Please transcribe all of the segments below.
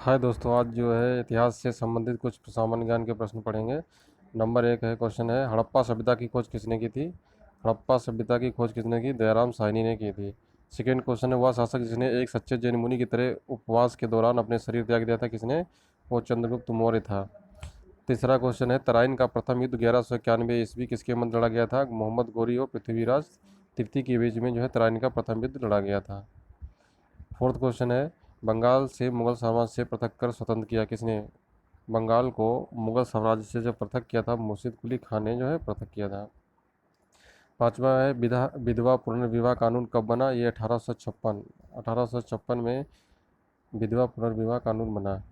हाय दोस्तों, आज जो है इतिहास से संबंधित कुछ सामान्य ज्ञान के प्रश्न पढ़ेंगे। नंबर एक है, क्वेश्चन है, हड़प्पा सभ्यता की खोज किसने की थी? हड़प्पा सभ्यता की खोज किसने की? दयाराम साहनी ने की थी। सेकेंड क्वेश्चन है, वह शासक जिसने एक सच्चे जैन मुनि की तरह उपवास के दौरान अपने शरीर त्याग दिया था, किसने? वो चंद्रगुप्त मौर्य था। तीसरा क्वेश्चन है, तराइन का प्रथम युद्ध 1191 ईस्वी किसके मध्य लड़ा गया था? मोहम्मद गोरी और पृथ्वीराज तृतीय के बीच में जो है तराइन का प्रथम युद्ध लड़ा गया था। फोर्थ क्वेश्चन है, बंगाल से मुगल साम्राज्य से पृथक कर स्वतंत्र किया किसने? बंगाल को मुगल साम्राज्य से जब पृथक किया था, मुर्शिद कुली खान ने जो है पृथक किया था। पांचवा है, विधवा पुनर्विवाह कानून कब बना? ये 1856 में विधवा पुनर्विवाह कानून बना।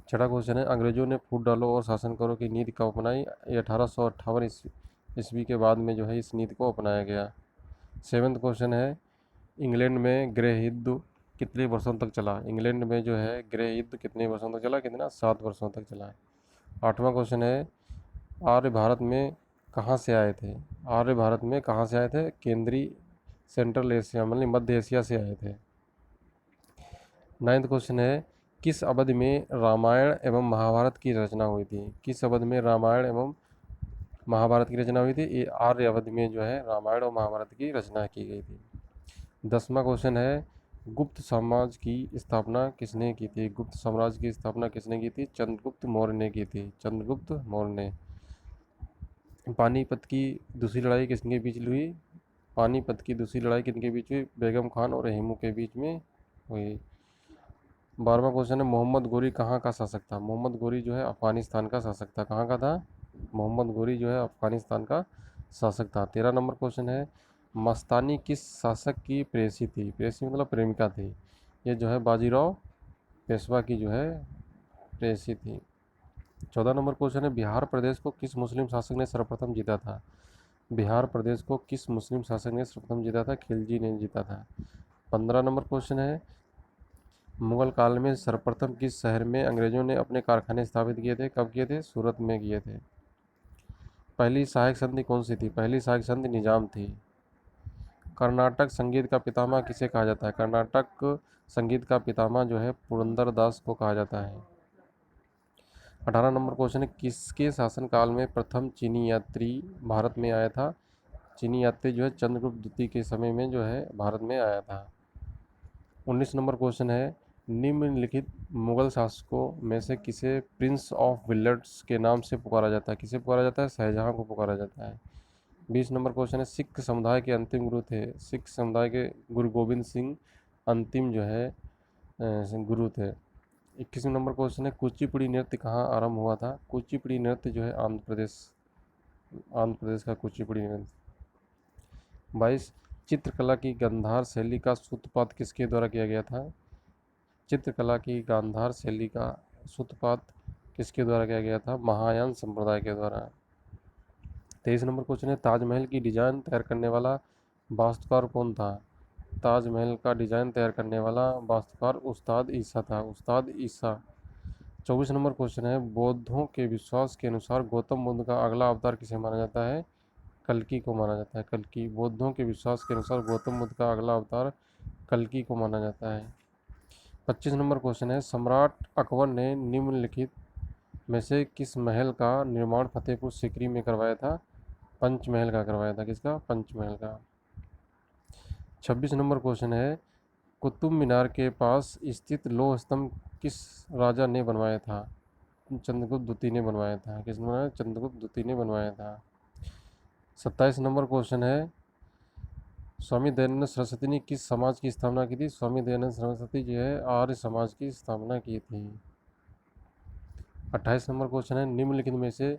छठा क्वेश्चन है, अंग्रेजों ने फूट डालो और शासन करो की नीति कब अपनाई? ये 1858 ईस्वी के बाद में जो है इस नीति को अपनाया गया। सेवन्थ क्वेश्चन है, इंग्लैंड में गृह युद्ध कितने वर्षों तक चला? इंग्लैंड में जो है गृह युद्ध कितने वर्षों तक चला? कितना? 7 वर्षों तक चला। आठवां क्वेश्चन है, आर्य भारत में कहाँ से आए थे? आर्य भारत में कहाँ से आए थे? केंद्रीय सेंट्रल एशिया मतलब मध्य एशिया से आए थे। नाइन्थ क्वेश्चन है, किस अवधि में रामायण एवं महाभारत की रचना हुई थी? किस अवधि में रामायण एवं महाभारत की रचना हुई थी? ये आर्य अवधि में जो है रामायण और महाभारत की रचना की गई थी। 10वां क्वेश्चन है, गुप्त साम्राज्य की स्थापना किसने की थी? गुप्त साम्राज्य की स्थापना किसने की थी? चंद्रगुप्त मौर्य ने की थी। चंद्रगुप्त मौर्य ने। पानीपत की दूसरी लड़ाई किसके बीच हुई? पानीपत की दूसरी लड़ाई किनके बीच हुई? बेगम खान और हेमू के बीच में हुई। 12वां क्वेश्चन है, मोहम्मद गोरी कहाँ का शासक था? मोहम्मद गोरी जो है अफगानिस्तान का शासक था। कहाँ का था? मोहम्मद गोरी जो है अफगानिस्तान का शासक था। 13 नंबर क्वेश्चन है, मस्तानी किस शासक की प्रेयसी थी? प्रेयसी मतलब प्रेमिका थी। ये जो है बाजीराव पेशवा की जो है प्रेयसी थी। 14 नंबर क्वेश्चन है, बिहार प्रदेश को किस मुस्लिम शासक ने सर्वप्रथम जीता था? बिहार प्रदेश को किस मुस्लिम शासक ने सर्वप्रथम जीता था? खिलजी ने जीता था। 15 नंबर क्वेश्चन है, मुगल काल में सर्वप्रथम किस शहर में अंग्रेजों ने अपने कारखाने स्थापित किए थे? कब किए थे? सूरत में किए थे। पहली सहायक संधि कौन सी थी? पहली सहायक संधि निजाम थी। कर्नाटक संगीत का पितामह किसे कहा जाता है? कर्नाटक संगीत का पितामह जो है पुरंदर दास को कहा जाता है। 18 नंबर क्वेश्चन है, किसके शासनकाल में प्रथम चीनी यात्री भारत में आया था? चीनी यात्री जो है चंद्रगुप्त द्वितीय के समय में जो है भारत में आया था। 19 नंबर क्वेश्चन है, निम्नलिखित मुगल शासकों में से किसे प्रिंस ऑफ विलियर्ड्स के नाम से पुकारा जाता है? किसे पुकारा जाता है? शाहजहां को पुकारा जाता है। 20 नंबर क्वेश्चन है, सिख समुदाय के अंतिम गुरु थे? सिख समुदाय के गुरु गोविंद सिंह अंतिम जो है गुरु थे। 21 नंबर क्वेश्चन है, कुचिपुड़ी नृत्य कहाँ आरंभ हुआ था? कुचिपुड़ी नृत्य जो है आंध्र प्रदेश का कुचिपुड़ी नृत्य। 22, चित्रकला की गांधार शैली का सूत्रपात किसके द्वारा किया गया था? चित्रकला की गांधार शैली का सूत्रपात किसके द्वारा किया गया था? महायान संप्रदाय के द्वारा। 23 नंबर क्वेश्चन है, ताजमहल की डिजाइन तैयार करने वाला वास्तुकार कौन था? ताजमहल का डिजाइन तैयार करने वाला वास्तुकार उस्ताद ईसा था। उस्ताद ईसा। 24 नंबर क्वेश्चन है, बौद्धों के विश्वास के अनुसार गौतम बुद्ध का अगला अवतार किसे माना जाता है? कल्कि को माना जाता है। कल्कि। बौद्धों के विश्वास के अनुसार गौतम बुद्ध का अगला अवतार कल्कि को माना जाता है। 25 नंबर क्वेश्चन है, सम्राट अकबर ने निम्नलिखित में से किस महल का निर्माण फतेहपुर सीकरी में करवाया था? पंचमहल का करवाया था। किसका? पंचमहल का। 26 नंबर क्वेश्चन है, कुतुब मीनार के पास स्थित लौह स्तंभ किस राजा ने बनवाया था? चंद्रगुप्त द्वितीय ने बनवाया था। किसने बनवाया? चंद्रगुप्त द्वितीय ने बनवाया था। 27 नंबर क्वेश्चन है, स्वामी दयानंद सरस्वती ने किस समाज की स्थापना की थी? स्वामी दयानंद सरस्वती जो है आर्य समाज की स्थापना की थी। 28 नंबर क्वेश्चन है, निम्नलिखित में से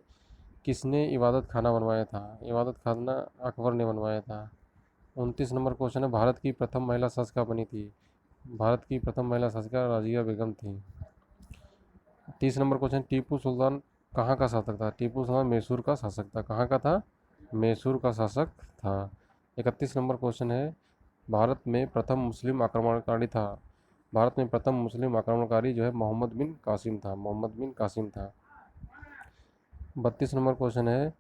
किसने इबादत खाना बनवाया था? इबादत खाना अकबर ने बनवाया था। 29 नंबर क्वेश्चन है, भारत की प्रथम महिला शासिका बनी थी? भारत की प्रथम महिला शासिका राजिया बेगम थी। 30 नंबर क्वेश्चन, टीपू सुल्तान कहाँ का शासक था? टीपू सुल्तान मैसूर का शासक था। कहाँ का था? मैसूर का शासक था। 31 नंबर क्वेश्चन है, भारत में प्रथम मुस्लिम आक्रमणकारी था? भारत में प्रथम मुस्लिम आक्रमणकारी जो है मोहम्मद बिन कासिम था। मोहम्मद बिन कासिम था। 32 नंबर क्वेश्चन है,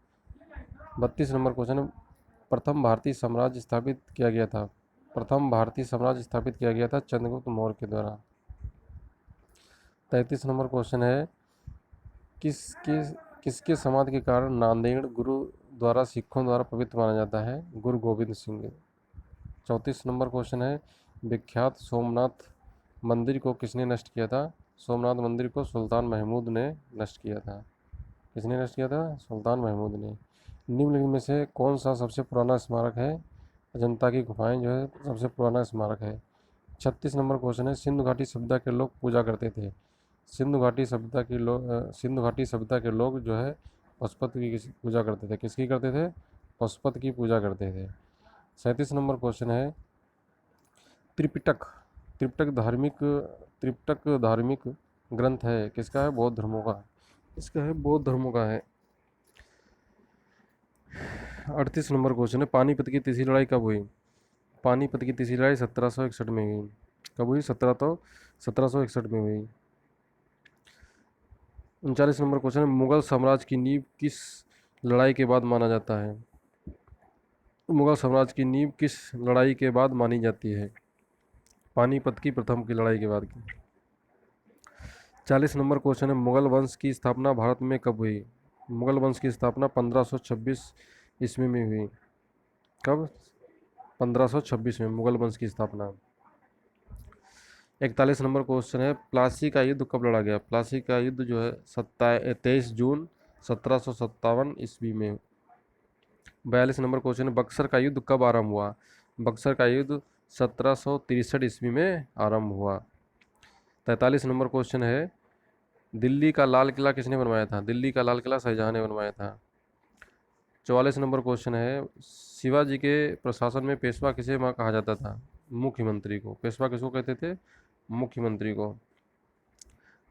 32 नंबर क्वेश्चन है, प्रथम भारतीय साम्राज्य स्थापित किया गया था? प्रथम भारतीय साम्राज्य स्थापित किया गया था चंद्रगुप्त मौर्य के द्वारा। 33 नंबर क्वेश्चन है, किसके किसके समाधि के कारण नांदेड़ गुरु द्वारा सिखों द्वारा पवित्र माना जाता है? गुरु गोविंद सिंह। 34 नंबर क्वेश्चन है, विख्यात सोमनाथ मंदिर को किसने नष्ट किया था? सोमनाथ मंदिर को सुल्तान महमूद ने नष्ट किया था। किसने नष्ट किया था? सुल्तान महमूद ने। निम्नलिखित में से कौन सा सबसे पुराना स्मारक है? अजंता की गुफाएं जो है सबसे पुराना स्मारक है। 36 नंबर क्वेश्चन है, सिंधु घाटी सभ्यता के लोग पूजा करते थे। सिंधु घाटी सभ्यता के लोग जो है पशुपति की पूजा करते थे। किसकी करते थे? पशुपति की पूजा करते थे। 37 नंबर क्वेश्चन है, त्रिपिटक त्रिपिटक धार्मिक त्रिपिटक धार्मिक ग्रंथ है किसका है? बौद्ध धर्मों का। इसका है बौद्ध धर्मों का है। 38 नंबर क्वेश्चन है, पानीपत की तीसरी लड़ाई कब हुई? पानीपत की तीसरी लड़ाई 1761 में हुई। कब हुई? 1761 में हुई। 39 नंबर क्वेश्चन है, मुगल साम्राज्य की नींव किस लड़ाई के बाद माना जाता है? मुगल साम्राज्य की नींव किस लड़ाई के बाद मानी जाती है? पानीपत की प्रथम की लड़ाई के बाद की। 40 नंबर क्वेश्चन है, मुगल वंश की स्थापना भारत में कब हुई? मुगल वंश की स्थापना 1526 ईस्वी में हुई। कब? 1526 में मुगल वंश की स्थापना। 41 नंबर क्वेश्चन है, प्लासी का युद्ध कब लड़ा गया? प्लासी का युद्ध जो है 23 जून 1757 ईस्वी में। 42 नंबर क्वेश्चन है, बक्सर का युद्ध कब आरंभ हुआ? बक्सर का युद्ध 1763 ईस्वी में आरंभ हुआ। 43 नंबर क्वेश्चन है, दिल्ली का लाल किला किसने बनवाया था? दिल्ली का लाल किला शाहजहां ने बनवाया था। 44 नंबर क्वेश्चन है, शिवाजी के प्रशासन में पेशवा किसे कहा जाता था? मुख्यमंत्री को। पेशवा किसको कहते थे? मुख्यमंत्री को।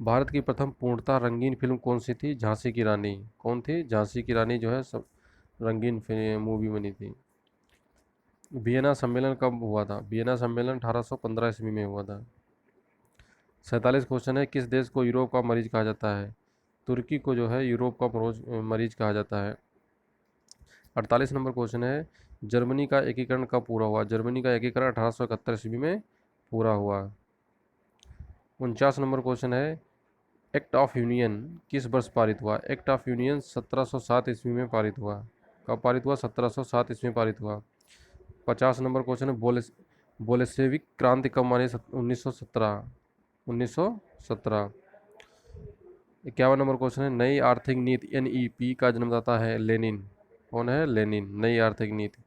भारत की प्रथम पूर्णतः रंगीन फिल्म कौन सी थी? झांसी की रानी। कौन थी? झांसी की रानी जो है सब रंगीन मूवी बनी थी। वियना सम्मेलन कब हुआ था? वियना सम्मेलन 1815 ईस्वी में हुआ था। 47 क्वेश्चन है, किस देश को यूरोप का मरीज कहा जाता है? तुर्की को जो है यूरोप का मरीज कहा जाता है। 48 नंबर क्वेश्चन है, जर्मनी का एकीकरण कब पूरा हुआ? जर्मनी का एकीकरण 1871 ईस्वी में पूरा हुआ। 49 नंबर क्वेश्चन है, एक्ट ऑफ यूनियन किस वर्ष पारित हुआ? एक्ट ऑफ यूनियन 1707 ईस्वी में पारित हुआ। कब पारित हुआ? 1707 ईस्वी में पारित हुआ। 50 नंबर क्वेश्चन है, बोलेसेविक क्रांति कब मानी? 1917। 1917। 51 नंबर क्वेश्चन है, नई आर्थिक नीति NEP का जन्मदाता है लेनिन। कौन है? लेनिन। नई आर्थिक नीति।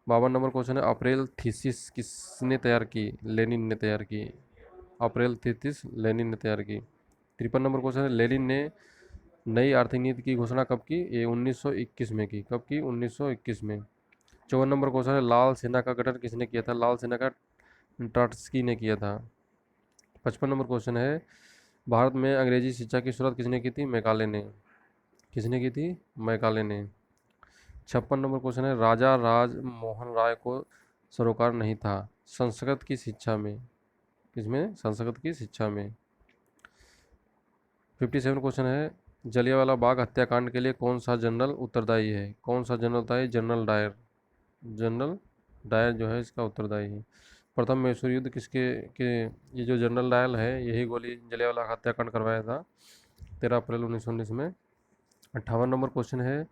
52 नंबर क्वेश्चन है, अप्रैल थीसिस किसने तैयार की? लेनिन ने तैयार की। अप्रैल थीसिस लेनिन ने तैयार की। 53 नंबर क्वेश्चन है, लेनिन ने नई आर्थिक नीति की घोषणा कब की? ये 1921 में की। कब की? 1921 में। 54 नंबर क्वेश्चन है, लाल सेना का गठन किसने किया था? लाल सेना का ट्रॉट्स्की ने किया था। 55 नंबर क्वेश्चन है, भारत में अंग्रेजी शिक्षा की शुरुआत किसने की थी? मैकाले ने। किसने की थी? मैकाले ने। 56 नंबर क्वेश्चन है, राजा राज मोहन राय को सरोकार नहीं था संस्कृत की शिक्षा में। किसमें? संस्कृत की शिक्षा में। 57 क्वेश्चन है, जलियांवाला बाग हत्याकांड के लिए कौन सा जनरल उत्तरदायी है? कौन सा जनरल था? General Dyer. जनरल डायर जो है इसका उत्तरदायी है। प्रथम मैसूर युद्ध किसके के ये जो जनरल डायर है यही गोली जलियांवाला हत्याकांड करवाया था 13 अप्रैल 1919 में। 58 नंबर क्वेश्चन है,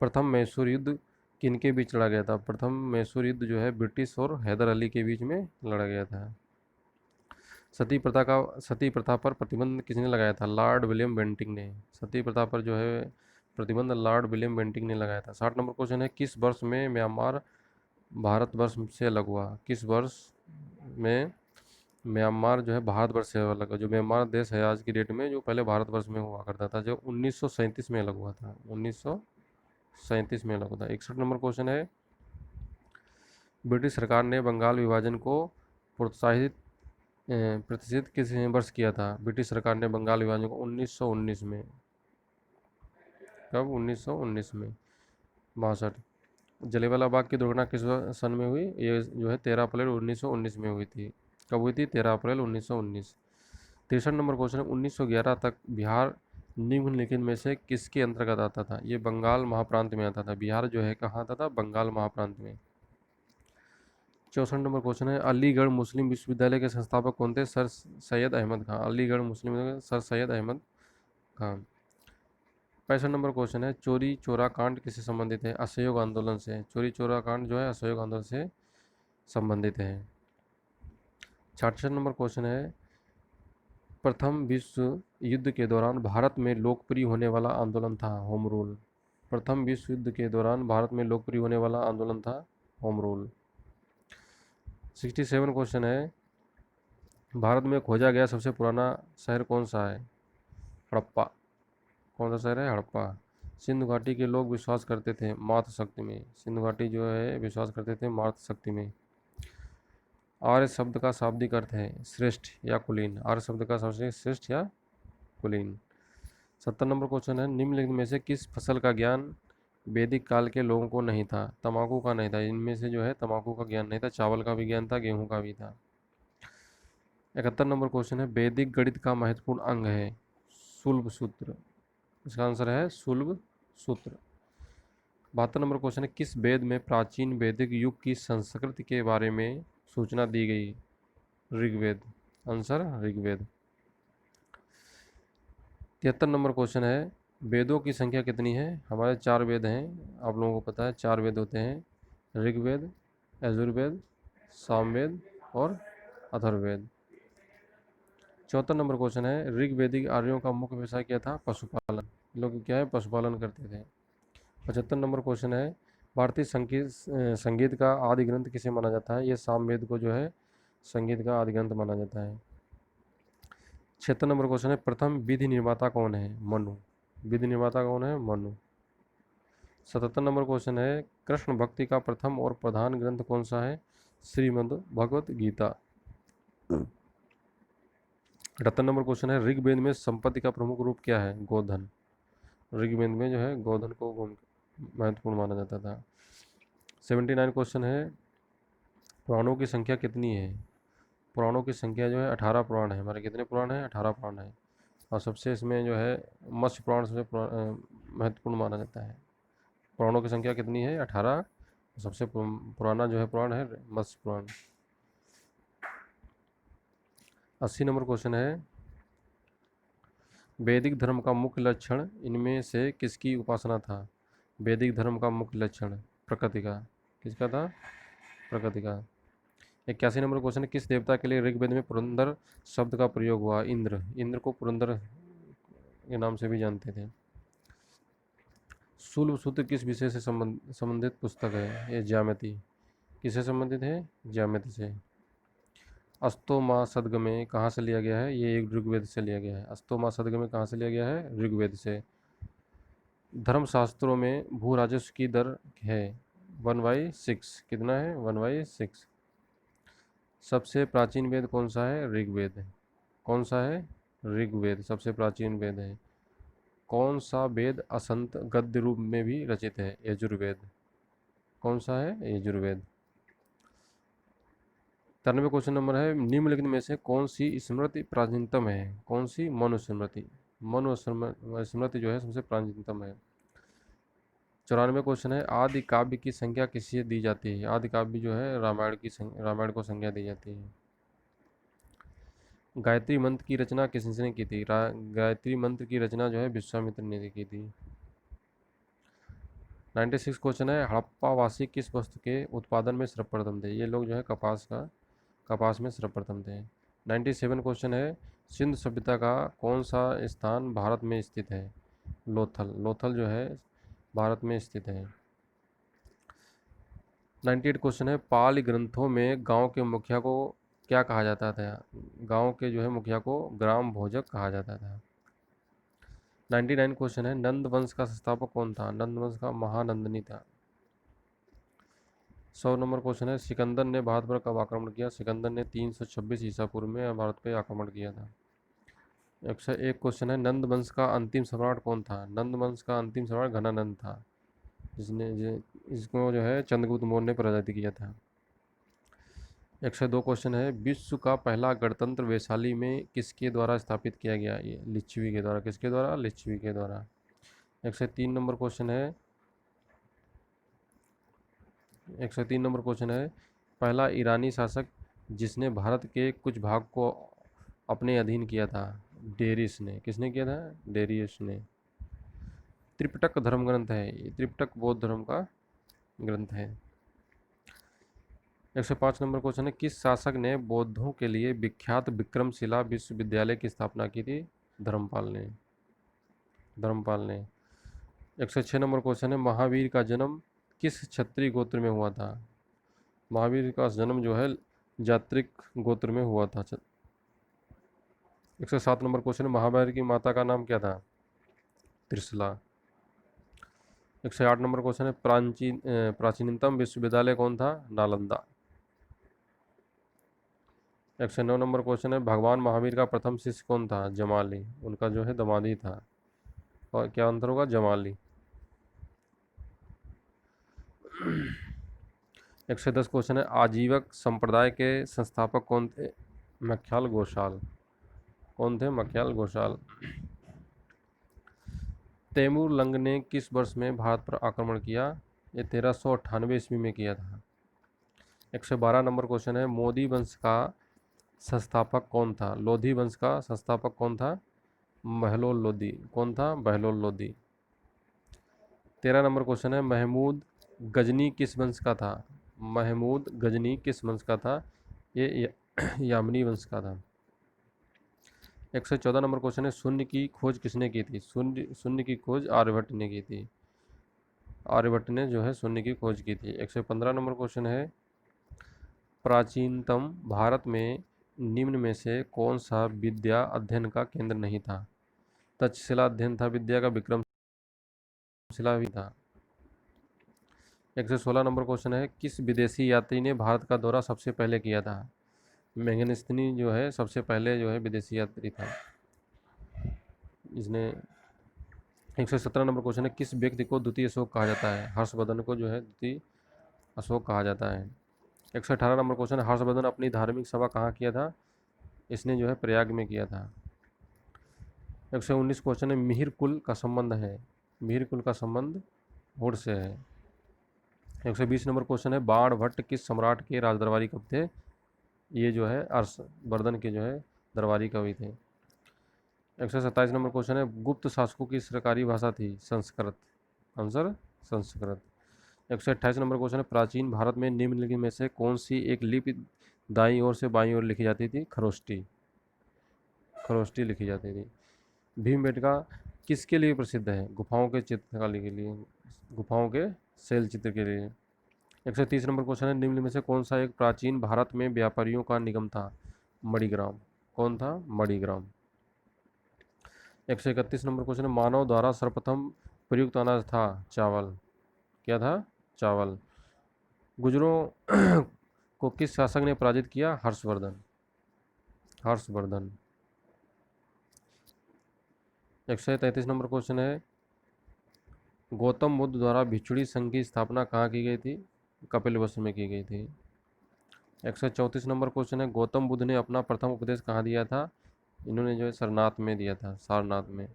प्रथम मैसूर युद्ध किनके बीच लड़ा गया था? प्रथम मैसूर युद्ध जो है ब्रिटिश और हैदर अली के बीच में लड़ा गया था। सती प्रथा पर प्रतिबंध किसने लगाया था? लॉर्ड विलियम बेंटिंक ने। सती प्रथा पर जो है प्रतिबंध लॉर्ड विलियम बेंटिंक ने लगाया था। 60 नंबर क्वेश्चन है, किस वर्ष में म्यांमार भारतवर्ष से अलग हुआ? किस वर्ष में म्यांमार जो है भारतवर्ष से अलग हुआ? जो म्यांमार देश है आज की डेट में, जो पहले भारतवर्ष में हुआ करता था, जो 1937 में अलग हुआ था। 1937 में अलग हुआ था। 61 नंबर क्वेश्चन है, ब्रिटिश सरकार ने बंगाल विभाजन को प्रोत्साहित प्रतिष्ठित किस वर्ष किया था? ब्रिटिश सरकार ने बंगाल विभाजन को 1919 में। कब? 1919 में। 62। जलियांवाला बाग की दुर्घटना किस सन में हुई? ये जो है 13 अप्रैल 1919 में हुई थी। कब हुई थी? 13 अप्रैल 1919। 63 नंबर क्वेश्चन, 1911 तक बिहार निम्नलिखित में से किसके अंतर्गत आता था? ये बंगाल महाप्रांत में आता था। बिहार जो है कहाँ आता था? बंगाल महाप्रांत में। 64 नंबर क्वेश्चन है, अलीगढ़ मुस्लिम विश्वविद्यालय के संस्थापक कौन थे? सर सैयद अहमद खान। अलीगढ़ मुस्लिम विश्वविद्यालय, sir Syed Ahmed Khan. 65 number question है, चोरी चोरा कांड किससे संबंधित है? असहयोग आंदोलन से। चोरी चोरा कांड जो है असहयोग आंदोलन से संबंधित है। 66 नंबर क्वेश्चन है, प्रथम विश्व युद्ध के दौरान भारत में लोकप्रिय होने वाला आंदोलन था होम रूल। प्रथम विश्व युद्ध के दौरान भारत में लोकप्रिय होने वाला आंदोलन था होम रूल। 67 क्वेश्चन है, भारत में खोजा गया सबसे पुराना शहर कौन सा है? हड़प्पा। कौन सा शहर है? हड़प्पा। सिंधु घाटी के लोग विश्वास करते थे मातृशक्ति में। सिंधु घाटी जो है विश्वास करते थे मातृशक्ति में। आर्य शब्द का शाब्दिक अर्थ है श्रेष्ठ या कुलीन। आर्य शब्द का शाब्दिक श्रेष्ठ या कुलीन। 70 नंबर क्वेश्चन है, निम्नलिखित में से किस फसल का ज्ञान वैदिक काल के लोगों को नहीं था? तंबाकू का नहीं था। इनमें से जो है तंबाकू का ज्ञान नहीं था, चावल का भी ज्ञान था, गेहूं का भी था। 71 नंबर क्वेश्चन है, वैदिक गणित का महत्वपूर्ण अंग है शुल्ब सूत्र। इसका आंसर है शुल्ब सूत्र। 72 नंबर क्वेश्चन है, किस वेद में प्राचीन वैदिक युग की संस्कृति के बारे में सूचना दी गई? Rigveda. Answer Rigveda. 73 number question है, वेदों की संख्या कितनी है? हमारे 4 वेद हैं, आप लोगों को पता है 4 वेद होते हैं, ऋग्वेद, यजुर्वेद, सामवेद और अथर्ववेद। 74 नंबर क्वेश्चन है, ऋग्वेदिक आर्यों का मुख्य व्यवसाय क्या था? पशुपालन। लोग क्या है? पशुपालन करते थे। 75 नंबर क्वेश्चन है, भारतीय संगीत का आदि ग्रंथ किसे माना जाता है? ये सामवेद को जो है संगीत का आदि ग्रंथ माना जाता है। 76 नंबर क्वेश्चन है, प्रथम विधि निर्माता कौन है? मनु। विधि निर्माता कौन है? मनु। 77 नंबर क्वेश्चन है, कृष्ण भक्ति का प्रथम और प्रधान ग्रंथ कौन सा है? श्रीमद् भगवत गीता। 78 नंबर क्वेश्चन है, ऋग्वेद में संपत्ति का प्रमुख रूप क्या है? गोधन। ऋग्वेद में जो है गोधन को महत्वपूर्ण माना जाता था। 79 क्वेश्चन है, पुराणों की संख्या कितनी है? पुराणों की संख्या जो है 18 पुराण है। हमारे कितने पुराण हैं? 18 पुराण है। और सबसे इसमें जो है मत्स्य पुराण सबसे महत्वपूर्ण माना जाता है। पुराणों की संख्या कितनी है? 18। सबसे पुराना जो है पुराण है मत्स्य पुराण। 80 नंबर क्वेश्चन है, वैदिक धर्म का मुख्य लक्षण इनमें से किसकी उपासना था? वैदिक धर्म का मुख्य लक्षण प्रकृति का। किसका था? प्रकृति का। 81 नंबर क्वेश्चन है, किस देवता के लिए ऋग्वेद में पुरंदर शब्द का प्रयोग हुआ? इंद्र। इंद्र को पुरंदर के नाम से भी जानते थे। शूल सूत्र किस विषय से संबंधित पुस्तक है? ये ज्यामिति। किससे संबंधित है? ज्यामिति से। अस्तोमा सदगमे कहाँ से लिया गया है? ये एक ऋग्वेद से लिया गया है। अस्तोमा सदगमे कहाँ से लिया गया है? ऋग्वेद से। धर्मशास्त्रों में भू राजस्व की दर है 1/6। कितना है? 1/6। सबसे प्राचीन वेद कौन सा है? ऋग्वेद। कौन सा है? ऋग्वेद सबसे प्राचीन वेद है। कौन सा वेद असंत गद्य रूप में भी रचित है? यजुर्वेद। कौन सा है? यजुर्वेद। 93 क्वेश्चन नंबर है, निम्नलिखित में से कौन सी स्मृति प्राचीनतम है? कौन सी? मनुस्मृति। मनुस्मृति जो है सबसे प्राचीनतम है। 94 क्वेश्चन है, आदि काव्य की संख्या किससे दी जाती है? आदि काव्य जो है रामायण को संज्ञा दी जाती है। गायत्री मंत्र की रचना किसने की थी? गायत्री मंत्र की रचना जो है विश्वामित्र ने की थी। 96 क्वेश्चन है, हड़प्पा वासी किस वस्तु के उत्पादन में सर्वप्रथम थे? ये लोग जो है कपास में सर्वप्रथम थे। 97 क्वेश्चन है, सिंधु सभ्यता का कौन सा स्थान भारत में स्थित है? लोथल। लोथल जो है भारत में स्थित है। 98 क्वेश्चन है, पाली ग्रंथों में गांव के मुखिया को क्या कहा जाता था? गांव के जो है मुखिया को ग्राम भोजक कहा जाता था। 99 क्वेश्चन है, नंद वंश का संस्थापक कौन था? नंद वंश का महानंदनी था। 100 नंबर क्वेश्चन है, सिकंदर ने भारत पर कब आक्रमण किया? सिकंदर ने 326 ईसा पूर्व में भारत पर आक्रमण किया था। 101 क्वेश्चन है, नंद वंश का अंतिम सम्राट कौन था? नंद वंश का अंतिम सम्राट घनानंद था, इसको जो है चंद्रगुप्त मौर्य ने पराजित किया था। 102 क्वेश्चन है, विश्व का पहला गणतंत्र वैशाली में किसके द्वारा स्थापित किया गया? ये लिच्छवी के द्वारा। किसके द्वारा? लिच्छवी के द्वारा। 103 नंबर क्वेश्चन है, 103 नंबर क्वेश्चन है, पहला ईरानी शासक जिसने भारत के कुछ भाग को अपने अधीन किया था? डेरियस ने। किसने किया था? डेरियस ने। त्रिपिटक धर्म ग्रंथ है, ये त्रिपिटक बौद्ध धर्म का ग्रंथ है। 105 नंबर क्वेश्चन है, किस शासक ने बौद्धों के लिए विख्यात विक्रमशिला विश्वविद्यालय की स्थापना की थी? धर्मपाल ने। धर्मपाल ने। 106 नंबर क्वेश्चन है, महावीर का जन्म किस क्षत्रिय गोत्र में हुआ था? महावीर का जन्म जो है जात्रिक गोत्र में हुआ था। 107 नंबर क्वेश्चन है, महावीर की माता का नाम क्या था? त्रिशला। 108 नंबर क्वेश्चन है, प्राचीनतम विश्वविद्यालय कौन था? नालंदा। 109 नंबर क्वेश्चन है, भगवान महावीर का प्रथम शिष्य कौन था? जमाली। उनका जो है दमादी था। और क्या आंसर होगा? जमाली। 110 क्वेश्चन है, आजीवक संप्रदाय के संस्थापक कौन थे? मख्याल घोषाल। कौन थे? मख्याल घोषाल। तैमूर लंग ने किस वर्ष में भारत पर आक्रमण किया? ये 1398 ईस्वी में किया था। 112 नंबर क्वेश्चन है, मोदी वंश का संस्थापक कौन था? लोधी वंश का संस्थापक कौन था? बहलोल लोधी। कौन था? बहलोल लोधी। 13 नंबर क्वेश्चन है, महमूद गजनी किस वंश का था? महमूद गजनी किस वंश का था? ये यामनी वंश का था। 114 नंबर क्वेश्चन है, शून्य की खोज किसने की थी? शून्य की खोज आर्यभट्ट ने की थी। आर्यभट्ट ने जो है शून्य की खोज की थी। 115 नंबर क्वेश्चन है, प्राचीनतम भारत में निम्न में से कौन सा विद्या अध्ययन का केंद्र नहीं था? तक्षशिला अध्ययन था विद्या का, विक्रमशिला भी था। 116 नंबर क्वेश्चन है, किस विदेशी यात्री ने भारत का दौरा सबसे पहले किया था? मेगनेस्थिनी जो है सबसे पहले जो है विदेशी यात्री था। इसने 117 नंबर क्वेश्चन है, किस व्यक्ति को द्वितीय अशोक कहा जाता है? हर्षवर्धन को जो है द्वितीय अशोक कहा जाता है। 118 नंबर क्वेश्चन है, हर्षवर्धन अपनी धार्मिक सभा कहाँ किया था? इसने जो है प्रयाग में किया था। 119 क्वेश्चन है, मिहिर कुल का संबंध है? मिहिर कुल का संबंध हुड़ से है। 120 नंबर क्वेश्चन है, बाण भट्ट किस सम्राट के राजदरबारी कवि थे? ये जो है हर्षवर्धन के जो है दरबारी कवि थे। 127 नंबर क्वेश्चन है, गुप्त शासकों की सरकारी भाषा थी? Sanskrit. Answer Sanskrit. 128 number question है, प्राचीन भारत में निम्नलिखित में से कौन सी एक लिपि दाईं ओर से बाईं ओर लिखी जाती थी? खरोष्टी। खरोष्टी लिखी जाती थी। भीमबेटका किसके लिए प्रसिद्ध है? गुफाओं के चित्रकारी के लिए, गुफाओं के शैल चित्र के लिए। 130 नंबर क्वेश्चन है, निम्न में से कौन सा एक प्राचीन भारत में व्यापारियों का निगम था? मणिग्राम। कौन था? मणिग्राम। 131 नंबर क्वेश्चन है, मानव द्वारा सर्वप्रथम प्रयुक्त अनाज था? चावल। क्या था? चावल। गुजरों को किस शासक ने पराजित किया? हर्षवर्धन। हर्षवर्धन। 133 नंबर क्वेश्चन है, गौतम बुद्ध द्वारा भिक्षुणी संघ की स्थापना कहाँ की गई थी? कपिलवस्तु में की गई थी। 134 नंबर क्वेश्चन है, गौतम बुद्ध ने अपना प्रथम उपदेश कहाँ दिया था? इन्होंने जो है सरनाथ में दिया था, सारनाथ में।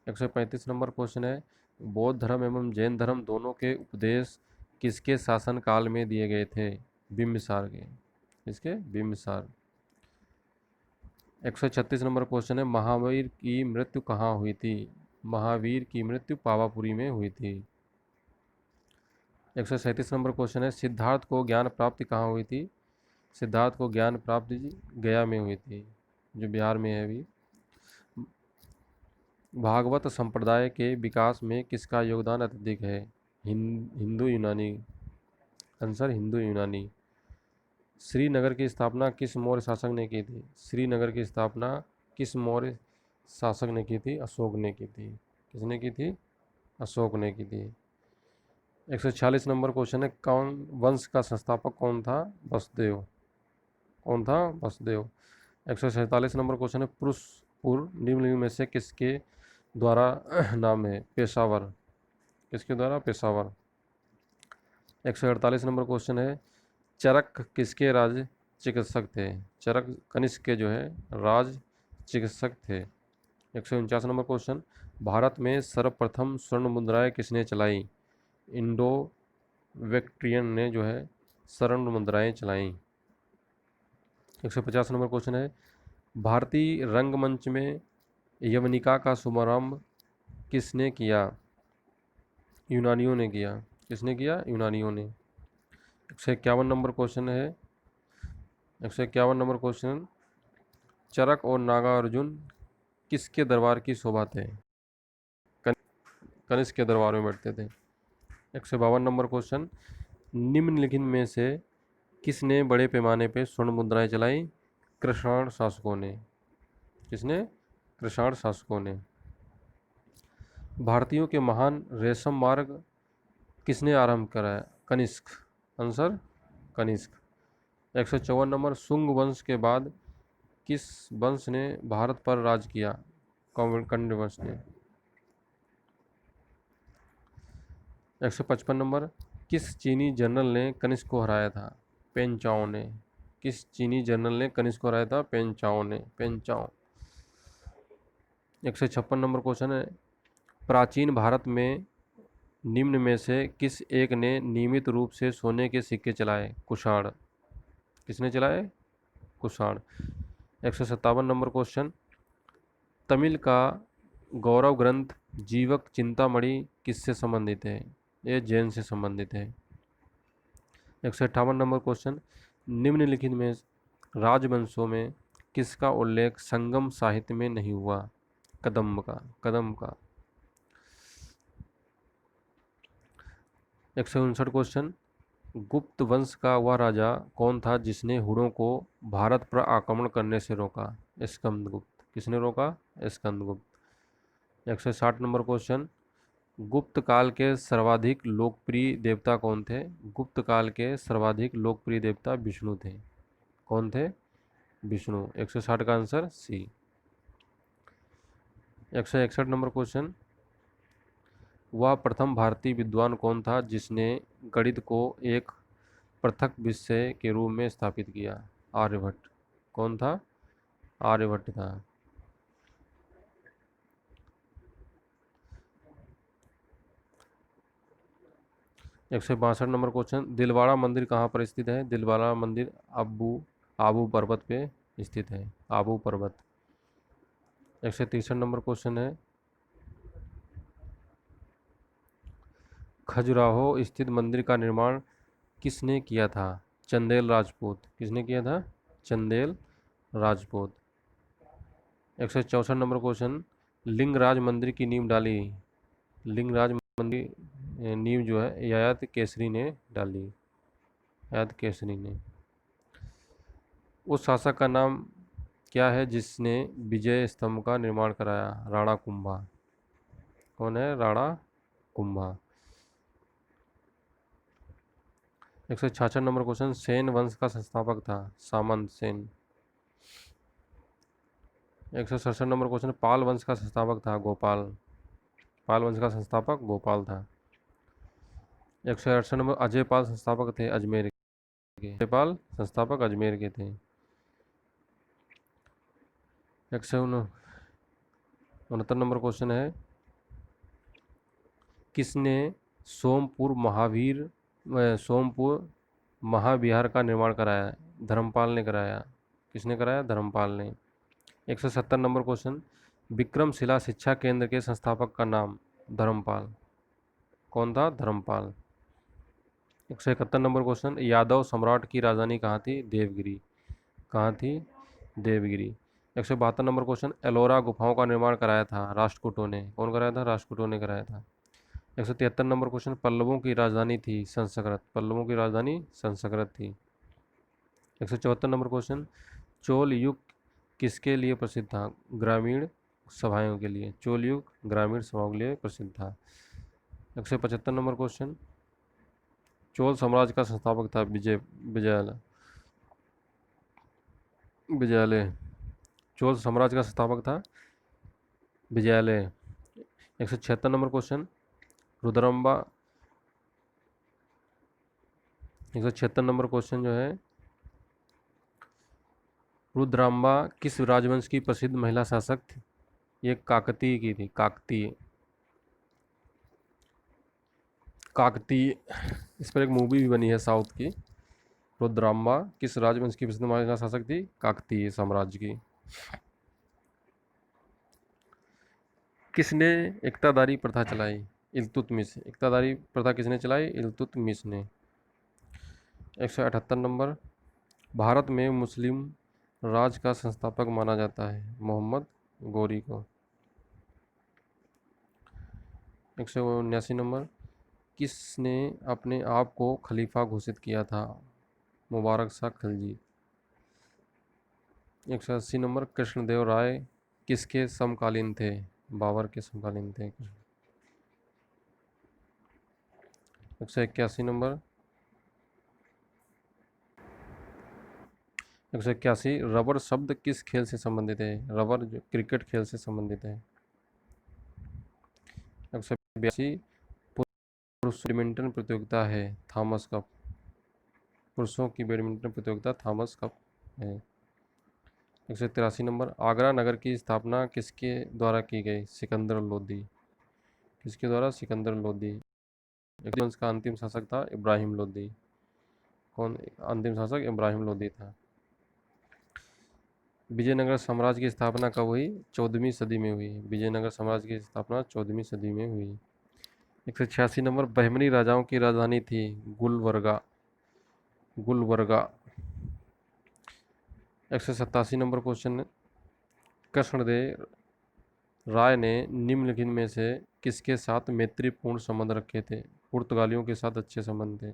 135 नंबर क्वेश्चन है, बौद्ध धर्म एवं जैन धर्म दोनों के उपदेश किसके शासन काल में दिए गए थे? बिंबिसार के। किसके? बिंबिसार। 136 नंबर क्वेश्चन है, महावीर की मृत्यु कहाँ हुई थी? महावीर की मृत्यु पावापुरी में हुई थी। 137 नंबर क्वेश्चन है, सिद्धार्थ को ज्ञान प्राप्ति कहाँ हुई थी? सिद्धार्थ को ज्ञान प्राप्ति गया में हुई थी, जो बिहार में है अभी। भागवत संप्रदाय के विकास में किसका योगदान अत्यधिक है? हिंदू यूनानी। आंसर हिंदू यूनानी। श्रीनगर की स्थापना किस मौर्य शासक ने की थी? श्रीनगर की स्थापना किस मौर्य शासक ने की थी? अशोक ने की थी। किसने की थी? अशोक ने की थी। 146 नंबर क्वेश्चन है, कौन वंश का संस्थापक कौन था? वसुदेव। कौन था? वसुदेव। 147 नंबर क्वेश्चन है, पुरुषपुर निम्नलिखित में से किसके द्वारा नाम है? पेशावर। किसके द्वारा? पेशावर। 148 नंबर क्वेश्चन है, चरक किसके राज चिकित्सक थे? चरक कनिष्क के जो है राज चिकित्सक थे। 149 नंबर क्वेश्चन, भारत में सर्वप्रथम स्वर्ण मुद्राएं किसने चलाई? इंडो वेक्ट्रियन ने जो है स्वर्ण मुद्राएं चलाईं। 150 नंबर क्वेश्चन है, भारतीय रंगमंच में यवनिका का शुभारंभ किसने किया? यूनानियों ने किया। किसने किया? यूनानियों ने। 151 नंबर क्वेश्चन है, 151 नंबर क्वेश्चन, चरक और नागार्जुन किसके दरबार की शोभा थे? कनिष्क के दरबार में बैठते थे। 152 नंबर क्वेश्चन, निम्नलिखित में से किसने बड़े पैमाने पर स्वर्ण मुद्राएं चलाई? कृषाण शासकों ने। किसने? कृषाण शासकों ने। भारतीयों के महान रेशम मार्ग किसने आरंभ कराया? कनिष्क। आंसर कनिष्क। 154 नंबर, शुंग वंश के बाद किस वंश ने भारत पर राज किया? कौंड वंश ने। 155 नंबर, किस चीनी जनरल ने कनिष्क को हराया था? पेन चाओ ने। किस चीनी जनरल ने कनिष्क को हराया था? पेन चाओ ने। पेन चाओ। 156 नंबर क्वेश्चन है, प्राचीन भारत में निम्न में से किस एक ने नियमित रूप से सोने के सिक्के चलाए? कुषाण। किसने चलाए? कुषाण। 157 नंबर क्वेश्चन, तमिल का गौरव ग्रंथ जीवक चिंतामणि किससे संबंधित है? ये जैन से संबंधित है। 158 नंबर क्वेश्चन, निम्नलिखित में राजवंशों में किसका उल्लेख संगम साहित्य में नहीं हुआ? कदम्ब का। कदम्ब का। 159 क्वेश्चन, गुप्त वंश का वह राजा कौन था जिसने हुणों को भारत पर आक्रमण करने से रोका? स्कंदगुप्त। किसने रोका? स्कंदगुप्त। 160 नंबर क्वेश्चन, गुप्त काल के सर्वाधिक लोकप्रिय देवता कौन थे? गुप्त काल के सर्वाधिक लोकप्रिय देवता विष्णु थे। कौन थे? विष्णु। 160 का आंसर सी। 161 नंबर क्वेश्चन, वह प्रथम भारतीय विद्वान कौन था जिसने गणित को एक पृथक विषय के रूप में स्थापित किया? आर्यभट्ट। कौन था? आर्यभट्ट था। 162 नंबर क्वेश्चन, दिलवाड़ा मंदिर कहाँ पर स्थित है? दिलवाड़ा मंदिर आबू पर्वत पे स्थित है। आबू पर्वत। 163 नंबर क्वेश्चन है, खजुराहो स्थित मंदिर का निर्माण किसने किया था? चंदेल राजपूत। किसने किया था? चंदेल राजपूत। 164 नंबर क्वेश्चन, लिंगराज मंदिर की नींव डाली? लिंगराज मंदिर नींव जो है ययाति केसरी ने डाली। ययाति केसरी ने। उस शासक का नाम क्या है जिसने विजय स्तंभ का निर्माण कराया? राणा कुंभा। कौन है? राणा कुंभा। 166 नंबर क्वेश्चन, सेन वंश का संस्थापक था? सामंत सेन। 167 नंबर क्वेश्चन, पाल वंश का संस्थापक था? गोपाल। पाल वंश का संस्थापक गोपाल था। 168 नंबर, अजय पाल संस्थापक थे अजमेर के? अजय पाल संस्थापक अजमेर के थे। 169 नंबर क्वेश्चन है, किसने सोमपुर महाविहार का निर्माण कराया? धर्मपाल ने कराया। किसने कराया? धर्मपाल ने। 170 नंबर क्वेश्चन, विक्रमशिला शिक्षा केंद्र के संस्थापक का नाम? धर्मपाल। कौन था? धर्मपाल। 171 नंबर क्वेश्चन, यादव सम्राट की राजधानी कहाँ थी? देवगिरी। कहाँ थी? देवगिरी। 172 नंबर क्वेश्चन, एलोरा गुफाओं का निर्माण कराया था? राष्ट्रकूटों ने। कौन कराया था? राष्ट्रकूटों ने कराया था। 173 नंबर क्वेश्चन, पल्लवों की राजधानी थी संस्कृत? पल्लवों की राजधानी संस्कृत थी। 174 नंबर क्वेश्चन, चोल युग किसके लिए प्रसिद्ध था? ग्रामीण सभाओं के लिए। चोल युग ग्रामीण सभाओं के लिए प्रसिद्ध था। 175 नंबर क्वेश्चन, चोल साम्राज्य का संस्थापक था? विजयालय। चोल साम्राज्य का संस्थापक था Vijayalaya. 176 number question, Rudramba 176 number question जो है, रुद्राम्बा किस राजवंश की प्रसिद्ध महिला शासक थी? ये काकतीय की थी। काकतीय। काकतीय। इस पर एक मूवी भी बनी है साउथ की। रुद्राम्बा किस राजवंश की प्रसिद्ध महिला शासक थी? काकतीय साम्राज्य की। किसने इक्तादारी प्रथा चलाई? इल्तुतमिश। इक्तादारी प्रथा किसने चलाई? इल्तुतमिश ने। 178 नंबर, भारत में मुस्लिम राज का संस्थापक माना जाता है? मोहम्मद गोरी को। 179 नंबर, किसने अपने आप को खलीफा घोषित किया था? मुबारक शाह खिलजी। 180 नंबर, कृष्णदेव राय किसके समकालीन थे? बाबर के समकालीन थे। 181 नंबर, 181, रबर शब्द किस खेल से संबंधित है? रबर जो क्रिकेट खेल से संबंधित है। 182, पुरुष बैडमिंटन प्रतियोगिता है? Thomas cup. पुरुषों की बैडमिंटन प्रतियोगिता थॉमस कप है। 183 नंबर, आगरा नगर की स्थापना किसके द्वारा की गई? सिकंदर लोदी। किसके द्वारा? सिकंदर लोदी। वंश का अंतिम शासक था? इब्राहिम लोदी। कौन अंतिम शासक? इब्राहिम लोदी था। विजयनगर साम्राज्य की स्थापना कब हुई? 14वीं सदी में हुई। विजयनगर साम्राज्य की स्थापना 14वीं सदी में हुई। 186 नंबर, बहमनी राजाओं की राजधानी थी? गुलबर्गा। गुलबर्गा। 187 नंबर क्वेश्चन, कृष्णदेव राय ने निम्नलिखित में से किसके साथ मैत्रीपूर्ण संबंध रखे थे? पुर्तगालियों के साथ अच्छे संबंध थे।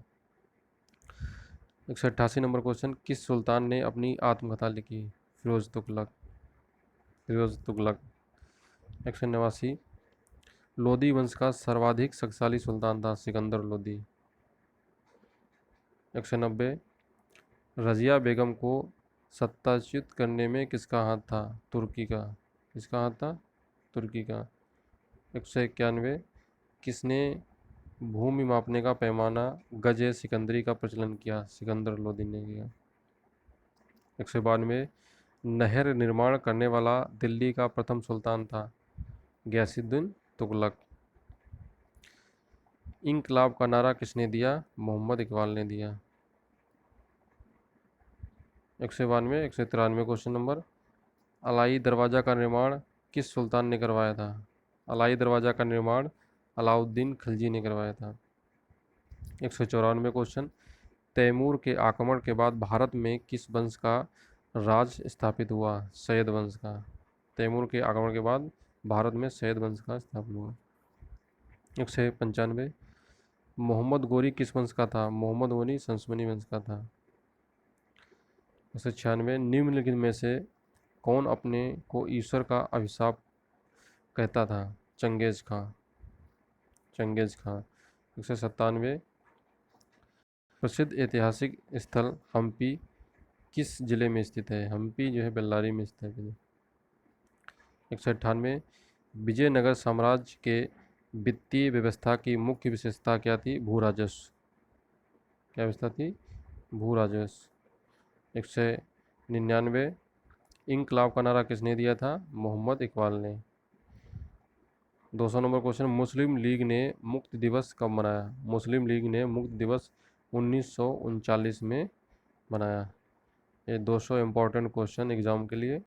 188 नंबर क्वेश्चन, किस सुल्तान ने अपनी आत्मकथा लिखी? फिरोज तुगलक। फिरोज तुगलक। 189, लोदी वंश का सर्वाधिक शक्तिशाली सुल्तान था? सिकंदर लोदी। 190, रजिया बेगम को सत्ताच्युत करने में किसका हाथ था? तुर्की का। किसका हाथ था? तुर्की का। 191, किसने भूमि मापने का पैमाना गज सिकंदरी का प्रचलन किया? सिकंदर लोदी ने किया। 192, नहर निर्माण करने वाला दिल्ली का प्रथम सुल्तान था? गयासुद्दीन तुगलक। इंकलाब का नारा किसने दिया? मोहम्मद इकबाल ने दिया। 192, 193 क्वेश्चन नंबर, अलाई दरवाज़ा का निर्माण किस सुल्तान ने करवाया था? अलाई दरवाज़ा का निर्माण अलाउद्दीन खिलजी ने करवाया था। 194 क्वेश्चन, तैमूर के आक्रमण के बाद भारत में किस वंश का राज स्थापित हुआ? सैयद वंश का। तैमूर के आक्रमण के बाद भारत में सैयद वंश का स्थापना हुआ। 195, मोहम्मद गोरी किस वंश का था? मोहम्मद गोरी संसमनी वंश का था। 196, निम्नलिखित में से कौन अपने को ईश्वर का अभिशाप कहता था? चंगेज खां। चंगेज खां। 197, प्रसिद्ध ऐतिहासिक स्थल हम्पी किस जिले में स्थित है? हम्पी जो है बेल्लारी में स्थित है। 198, विजयनगर साम्राज्य के वित्तीय व्यवस्था की मुख्य विशेषता क्या थी? भू राजस्व। क्या व्यवस्था थी? भू राजस्व। 199, इंकलाब का नारा किसने दिया था? मोहम्मद इकबाल ने। 200 नंबर क्वेश्चन, मुस्लिम लीग ने मुक्त दिवस कब मनाया? मुस्लिम लीग ने मुक्त दिवस 1939 में मनाया। ये 200 इम्पोर्टेंट क्वेश्चन एग्जाम के लिए।